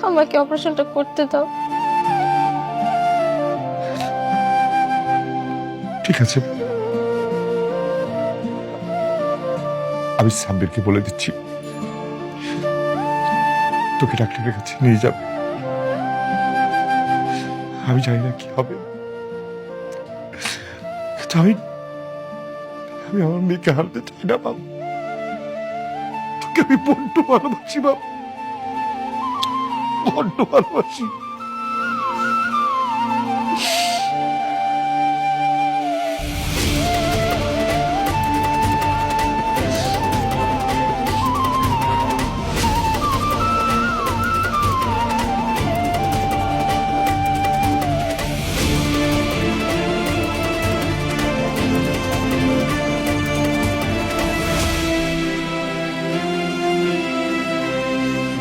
আমাকে অপারেশনটা করতে দাও। ঠিক আছে, আমি সাব্বিরকে বলে দিচ্ছি তোকে ডাক্তারের কাছে নিয়ে যাবে। আমি জানি না কি হবে, কিন্তু আমি আমার মেয়েকে হারতে চাই না বাবা। তোকে আমি বড্ড ভালোবাসি বাবা, বড্ড ভালোবাসি।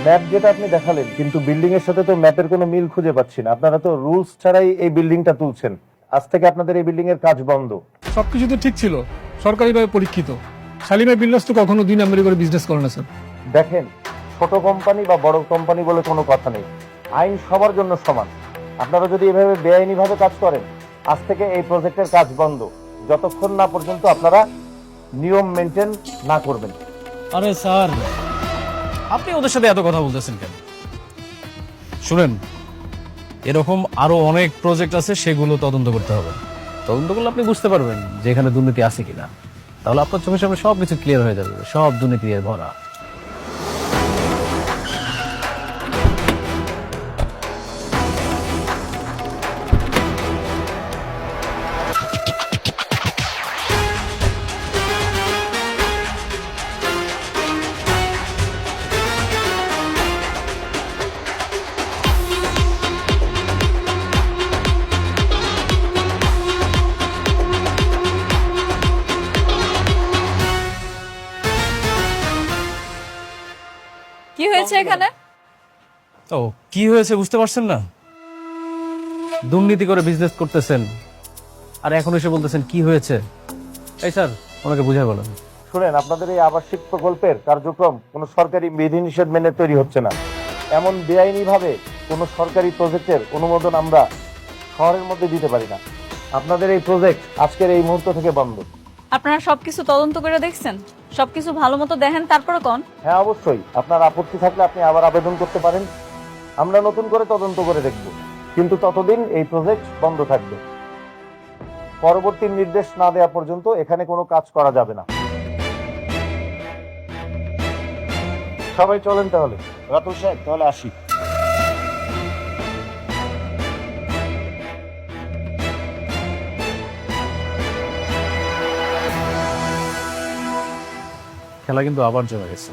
ম্যাপ যেটা আপনি দেখালেন, কিন্তু বিল্ডিং এর সাথে তো ম্যাপের কোনো মিল খুঁজে পাচ্ছি না। আপনারা তো রুলস ছাড়াই এই বিল্ডিংটা তুলছেন। আজ থেকে আপনাদের এই বিল্ডিং এর কাজ বন্ধ। সবকিছু তো ঠিক ছিল, সরকারিভাবে পরীক্ষিত। শালিমার বিল্ডার্স তো কখনো 2 নাম্বারি করে বিজনেস করে না স্যার। দেখেন, ছোট কোম্পানি বা বড় কোম্পানি বলে কোনো কথা নেই, আইন সবার জন্য সমান। আপনারা যদি এভাবে বেআইনি ভাবে কাজ করেন, আজ থেকে এই প্রজেক্টের কাজ বন্ধ, যতক্ষণ না পর্যন্ত আপনারা নিয়ম মেনটেন না করবেন। আরে স্যার, আপনি ওদের সাথে এত কথা বলতেছেন কেন? শুনেন, এরকম আরো অনেক প্রজেক্ট আছে, সেগুলো তদন্ত করতে হবে। তদন্ত করলে আপনি বুঝতে পারবেন যে এখানে দুর্নীতি আছে কিনা। তাহলে আপনার চোখের সামনে সবকিছু ক্লিয়ার হয়ে যাবে, সব দুর্নীতি দিয়ে ভরা। কি হয়েছে এখানে? ও, কি হয়েছে বুঝতে পারছেন না? দুর্নীতি করে বিজনেস করতেছেন, আর এখন এসে বলতেছেন কি হয়েছে? এই স্যার, ওনাকে বুঝাই বলেন। শুনেন, আপনাদের এই আবাসিক প্রকল্পের কার্যক্রম কোনো সরকারি বিধিনিষেধ মেনে তৈরি হচ্ছে না। এমন বেআইনি ভাবে কোনো সরকারি প্রজেক্টের অনুমোদন আমরা শহরের মধ্যে দিতে পারি না। আপনাদের এই প্রজেক্ট আজকের এই মুহূর্ত থেকে বন্ধ। আপনারা সবকিছু তদন্ত করে দেখছেন? সবকিছু ভালো মতো দেখেন তারপরে কোন? হ্যাঁ, অবশ্যই। আপনার আপত্তি থাকলে আপনি আবার আবেদন করতে পারেন, আমরা নতুন করে তদন্ত করে দেখব। কিন্তু ততদিন এই প্রজেক্ট বন্ধ থাকবে। পরবর্তী নির্দেশ না দেওয়া পর্যন্ত এখানে কোনো কাজ করা যাবে না। সবাই চলেন তাহলে। রাতুল সাহেব, তাহলে আসি। খেলা কিন্তু আবার জমে গেছে।